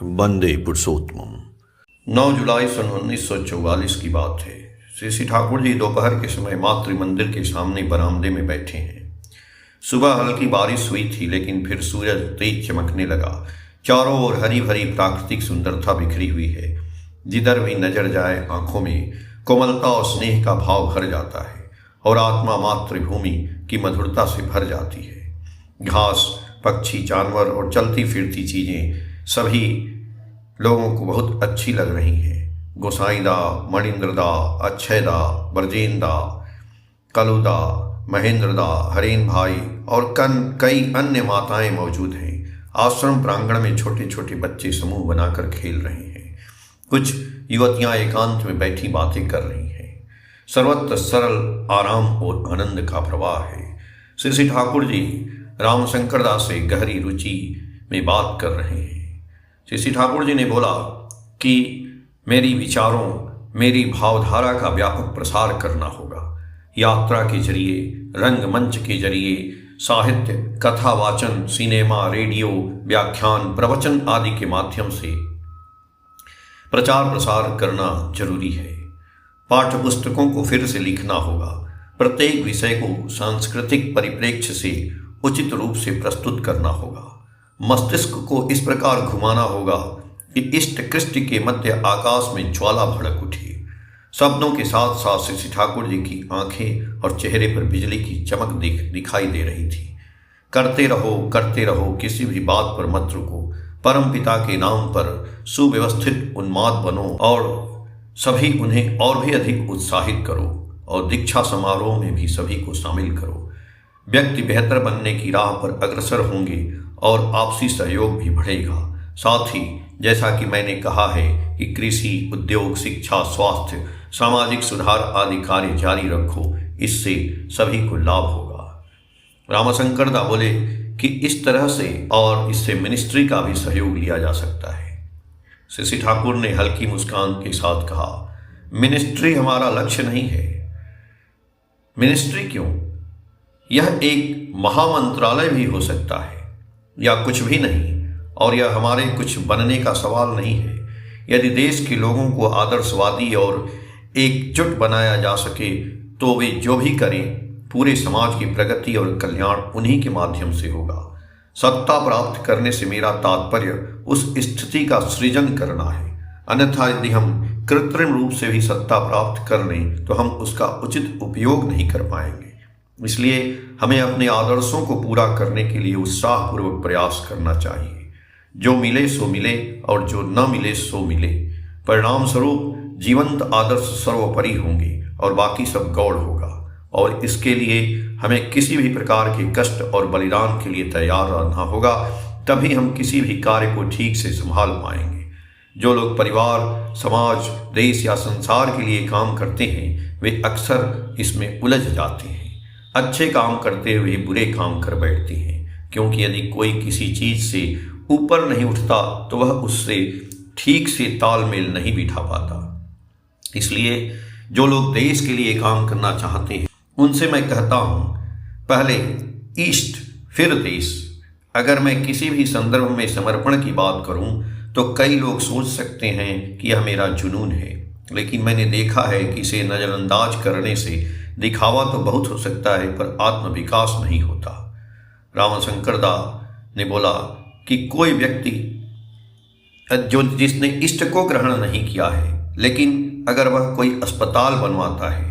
वंदे पुरुषोत्तम। 9 जुलाई सन 1944 की बात है। श्री ठाकुर जी दोपहर के समय मातृ मंदिर के सामने बरामदे में बैठे हैं। सुबह हल्की बारिश हुई थी, लेकिन फिर सूरज तेज चमकने लगा। चारों ओर हरी भरी प्राकृतिक सुंदरता बिखरी हुई है। जिधर भी नजर जाए आंखों में कोमलता और स्नेह का भाव भर जाता है और आत्मा मातृभूमि की मधुरता से भर जाती है। घास, पक्षी, जानवर और चलती फिरती चीजें सभी लोगों को बहुत अच्छी लग रही हैं। गोसाईदा, मणिंद्रदा, अक्षयदा, बरजेंदा, कलुदा, महेंद्रदा, हरेन भाई और कई अन्य माताएं मौजूद हैं। आश्रम प्रांगण में छोटे छोटे बच्चे समूह बनाकर खेल रहे हैं। कुछ युवतियां एकांत में बैठी बातें कर रही हैं। सर्वत्र सरल आराम और आनंद का प्रवाह है। श्री ठाकुर जी रामशंकर दास से गहरी रुचि में बात कर रहे हैं। श्री ठाकुर जी ने बोला कि मेरी विचारों, मेरी भावधारा का व्यापक प्रसार करना होगा। यात्रा के जरिए, रंगमंच के जरिए, साहित्य, कथा वाचन, सिनेमा, रेडियो, व्याख्यान, प्रवचन आदि के माध्यम से प्रचार प्रसार करना जरूरी है। पाठ्य पुस्तकों को फिर से लिखना होगा। प्रत्येक विषय को सांस्कृतिक परिप्रेक्ष्य से उचित रूप से प्रस्तुत करना होगा। मस्तिष्क को इस प्रकार घुमाना होगा कि इष्ट कृष्ट के मध्य आकाश में ज्वाला भड़क उठे। शब्दों के साथ साथ श्री ठाकुर जी की आंखें और चेहरे पर बिजली की चमक दिखाई दे रही थी। करते रहो, किसी भी बात पर मत रुको। परम पिता के नाम पर सुव्यवस्थित उन्माद बनो और सभी उन्हें और भी अधिक उत्साहित करो और दीक्षा समारोह में भी सभी को शामिल करो। व्यक्ति बेहतर बनने की राह पर अग्रसर होंगे और आपसी सहयोग भी बढ़ेगा। साथ ही जैसा कि मैंने कहा है कि कृषि, उद्योग, शिक्षा, स्वास्थ्य, सामाजिक सुधार आदि कार्य जारी रखो, इससे सभी को लाभ होगा। रामशंकर दा बोले कि इस तरह से और इससे मिनिस्ट्री का भी सहयोग लिया जा सकता है। श्री ठाकुर ने हल्की मुस्कान के साथ कहा, मिनिस्ट्री हमारा लक्ष्य नहीं है। मिनिस्ट्री क्यों? यह एक महामंत्रालय भी हो सकता है या कुछ भी नहीं, और यह हमारे कुछ बनने का सवाल नहीं है। यदि देश के लोगों को आदर्शवादी और एकजुट बनाया जा सके तो वे जो भी करें, पूरे समाज की प्रगति और कल्याण उन्हीं के माध्यम से होगा। सत्ता प्राप्त करने से मेरा तात्पर्य उस स्थिति का सृजन करना है। अन्यथा यदि हम कृत्रिम रूप से भी सत्ता प्राप्त कर लें तो हम उसका उचित उपयोग नहीं कर पाएंगे। इसलिए हमें अपने आदर्शों को पूरा करने के लिए उत्साहपूर्वक प्रयास करना चाहिए। जो मिले सो मिले और जो न मिले सो मिले। परिणाम स्वरूप जीवंत आदर्श सर्वोपरि होंगे और बाकी सब गौड़ होगा, और इसके लिए हमें किसी भी प्रकार के कष्ट और बलिदान के लिए तैयार रहना होगा। तभी हम किसी भी कार्य को ठीक से संभाल पाएंगे। जो लोग परिवार, समाज, देश या संसार के लिए काम करते हैं वे अक्सर इसमें उलझ जाते हैं। अच्छे काम करते हुए बुरे काम कर बैठते हैं, क्योंकि यदि कोई किसी चीज से ऊपर नहीं उठता तो वह उससे ठीक से तालमेल नहीं बिठा पाता। इसलिए जो लोग देश के लिए काम करना चाहते हैं उनसे मैं कहता हूं, पहले ईस्ट फिर देश। अगर मैं किसी भी संदर्भ में समर्पण की बात करूं तो कई लोग सोच सकते हैं कि यह मेरा जुनून है, लेकिन मैंने देखा है कि इसे नजरअंदाज करने से दिखावा तो बहुत हो सकता है पर आत्म विकास नहीं होता। रामशंकर दा ने बोला कि कोई व्यक्ति जिसने इष्ट को ग्रहण नहीं किया है, लेकिन अगर वह कोई अस्पताल बनवाता है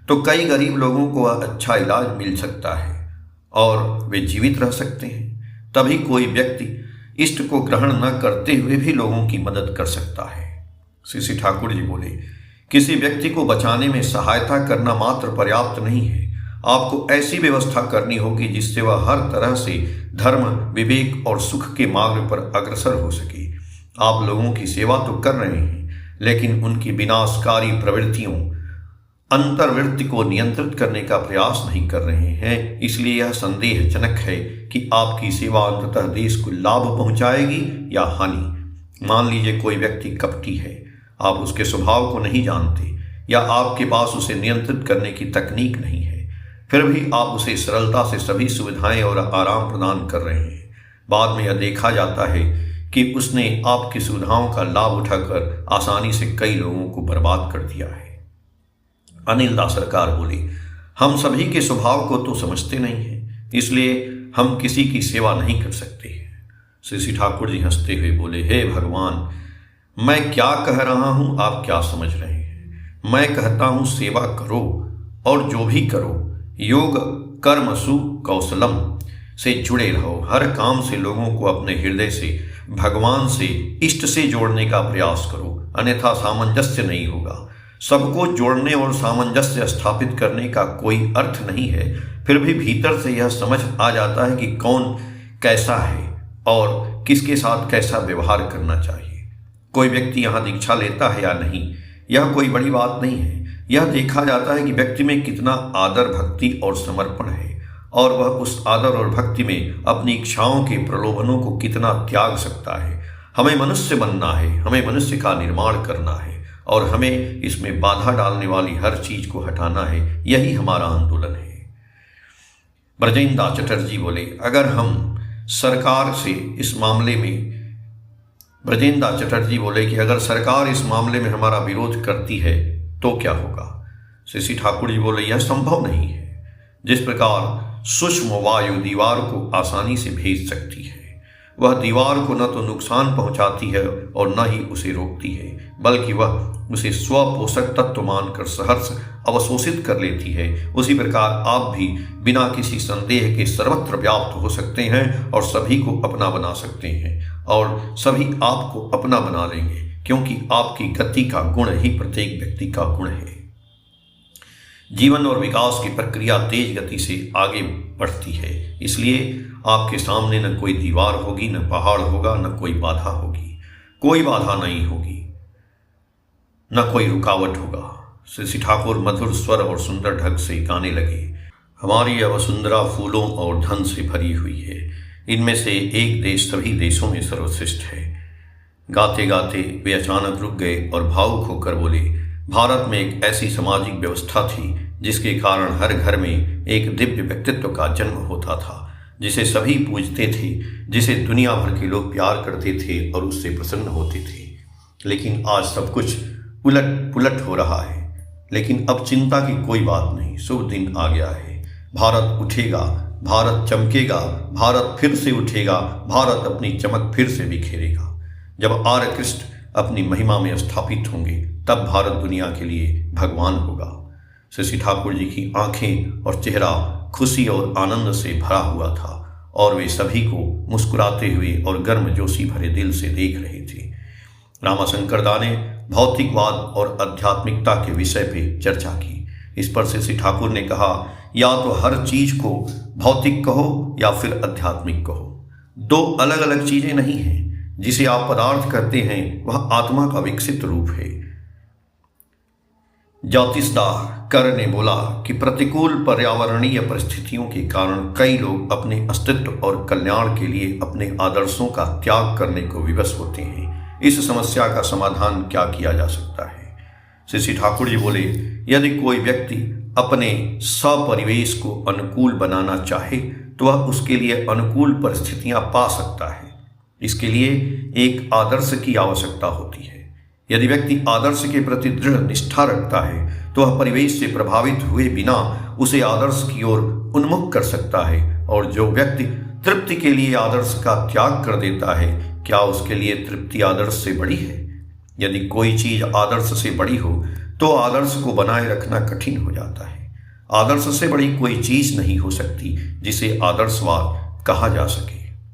तो कई गरीब लोगों को वह अच्छा इलाज मिल सकता है और वे जीवित रह सकते हैं। तभी कोई व्यक्ति इष्ट को ग्रहण न करते हुए भी लोगों की मदद कर सकता है। श्री ठाकुर जी बोले, किसी व्यक्ति को बचाने में सहायता करना मात्र पर्याप्त नहीं है। आपको ऐसी व्यवस्था करनी होगी जिससे वह हर तरह से धर्म, विवेक और सुख के मार्ग पर अग्रसर हो सके। आप लोगों की सेवा तो कर रहे हैं, लेकिन उनकी विनाशकारी प्रवृत्तियों, अंतर्वृत्ति को नियंत्रित करने का प्रयास नहीं कर रहे हैं। इसलिए यह संदेहजनक है कि आपकी सेवा अंततः देश को लाभ पहुंचाएगी या हानि। मान लीजिए कोई व्यक्ति कपटी है, आप उसके स्वभाव को नहीं जानते या आपके पास उसे नियंत्रित करने की तकनीक नहीं है, फिर भी आप उसे सरलता से सभी सुविधाएं और आराम प्रदान कर रहे हैं। बाद में यह देखा जाता है कि उसने आपकी सुविधाओं का लाभ उठाकर आसानी से कई लोगों को बर्बाद कर दिया है। अनिल दास सरकार बोले, हम सभी के स्वभाव को तो समझते नहीं हैं, इसलिए हम किसी की सेवा नहीं कर सकते। श्री ठाकुर जी हंसते हुए बोले, हे भगवान, मैं क्या कह रहा हूं आप क्या समझ रहे हैं? मैं कहता हूं सेवा करो और जो भी करो योग कर्मसु कौशलम से जुड़े रहो। हर काम से लोगों को अपने हृदय से, भगवान से, इष्ट से जोड़ने का प्रयास करो, अन्यथा सामंजस्य नहीं होगा। सबको जोड़ने और सामंजस्य स्थापित करने का कोई अर्थ नहीं है, फिर भी भीतर से यह समझ आ जाता है कि कौन कैसा है और किसके साथ कैसा व्यवहार करना चाहिए। कोई व्यक्ति यहाँ दीक्षा लेता है या नहीं, यह कोई बड़ी बात नहीं है। यह देखा जाता है कि व्यक्ति में कितना आदर, भक्ति और समर्पण है और वह उस आदर और भक्ति में अपनी इच्छाओं के प्रलोभनों को कितना त्याग सकता है। हमें मनुष्य बनना है, हमें मनुष्य का निर्माण करना है और हमें इसमें बाधा डालने वाली हर चीज को हटाना है। यही हमारा आंदोलन है। ब्रजेंद्र दास चटर्जी बोले, अगर हम सरकार से इस मामले में ब्रजेंद्र दास चटर्जी बोले कि अगर सरकार इस मामले में हमारा विरोध करती है तो क्या होगा? श्री ठाकुर जी बोले, यह संभव नहीं है। जिस प्रकार सूक्ष्म वायु दीवार को आसानी से भेज सकती है, वह दीवार को न तो नुकसान पहुंचाती है और न ही उसे रोकती है, बल्कि वह उसे स्वपोषक तत्व मानकर सहर्ष अवशोषित कर लेती है। उसी प्रकार आप भी बिना किसी संदेह के सर्वत्र व्याप्त हो सकते हैं और सभी को अपना बना सकते हैं और सभी आपको अपना बना लेंगे, क्योंकि आपकी गति का गुण ही प्रत्येक व्यक्ति का गुण है। जीवन और विकास की प्रक्रिया तेज गति से आगे बढ़ती है, इसलिए आपके सामने न कोई दीवार होगी, न पहाड़ होगा, न कोई बाधा होगी। कोई बाधा नहीं होगी, न कोई रुकावट होगा। श्री ठाकुर मधुर स्वर और सुंदर ढंग से गाने लगे, हमारी यह वसुंधरा फूलों और धन से भरी हुई है, इनमें से एक देश सभी देशों में सर्वश्रेष्ठ है। गाते गाते वे अचानक रुक गए और भावुक होकर बोले, भारत में एक ऐसी सामाजिक व्यवस्था थी जिसके कारण हर घर में एक दिव्य व्यक्तित्व का जन्म होता था, जिसे सभी पूजते थे, जिसे दुनिया भर के लोग प्यार करते थे और उससे प्रसन्न होते थे। लेकिन आज सब कुछ उलट पुलट हो रहा है। लेकिन अब चिंता की कोई बात नहीं, शुभ दिन आ गया है। भारत उठेगा, भारत चमकेगा, भारत फिर से उठेगा, भारत अपनी चमक फिर से बिखेरेगा। जब आर्य कृष्ण अपनी महिमा में स्थापित होंगे तब भारत दुनिया के लिए भगवान होगा। श्री ठाकुर जी की आंखें और चेहरा खुशी और आनंद से भरा हुआ था और वे सभी को मुस्कुराते हुए और गर्मजोशी भरे दिल से देख रहे थे। रामाशंकर दा ने भौतिकवाद और आध्यात्मिकता के विषय पे चर्चा की। इस पर श्री ठाकुर ने कहा, या तो हर चीज को भौतिक कहो या फिर आध्यात्मिक कहो, दो अलग अलग चीजें नहीं हैं। जिसे आप पदार्थ करते हैं वह आत्मा का विकसित रूप है। ज्योतिषदाह कर ने बोला कि प्रतिकूल पर्यावरणीय परिस्थितियों के कारण कई लोग अपने अस्तित्व और कल्याण के लिए अपने आदर्शों का त्याग करने को विवश होते हैं। इस समस्या का समाधान क्या किया जा सकता है? श्री ठाकुर जी बोले, यदि कोई व्यक्ति अपने सपरिवेश को अनुकूल बनाना चाहे तो वह उसके लिए अनुकूल परिस्थितियां पा सकता है। इसके लिए एक आदर्श की आवश्यकता होती है। यदि व्यक्ति आदर्श के प्रति दृढ़ निष्ठा रखता है तो वह परिवेश से प्रभावित हुए बिना उसे आदर्श की ओर उन्मुख कर सकता है। और जो व्यक्ति तृप्ति के लिए आदर्श का त्याग कर देता है, क्या उसके लिए तृप्ति आदर्श से बड़ी है? यदि कोई चीज आदर्श से बड़ी हो तो आदर्श को बनाए रखना कठिन हो जाता है। आदर्श से बड़ी कोई चीज नहीं हो सकती जिसे आदर्शवाद कहा जा सके।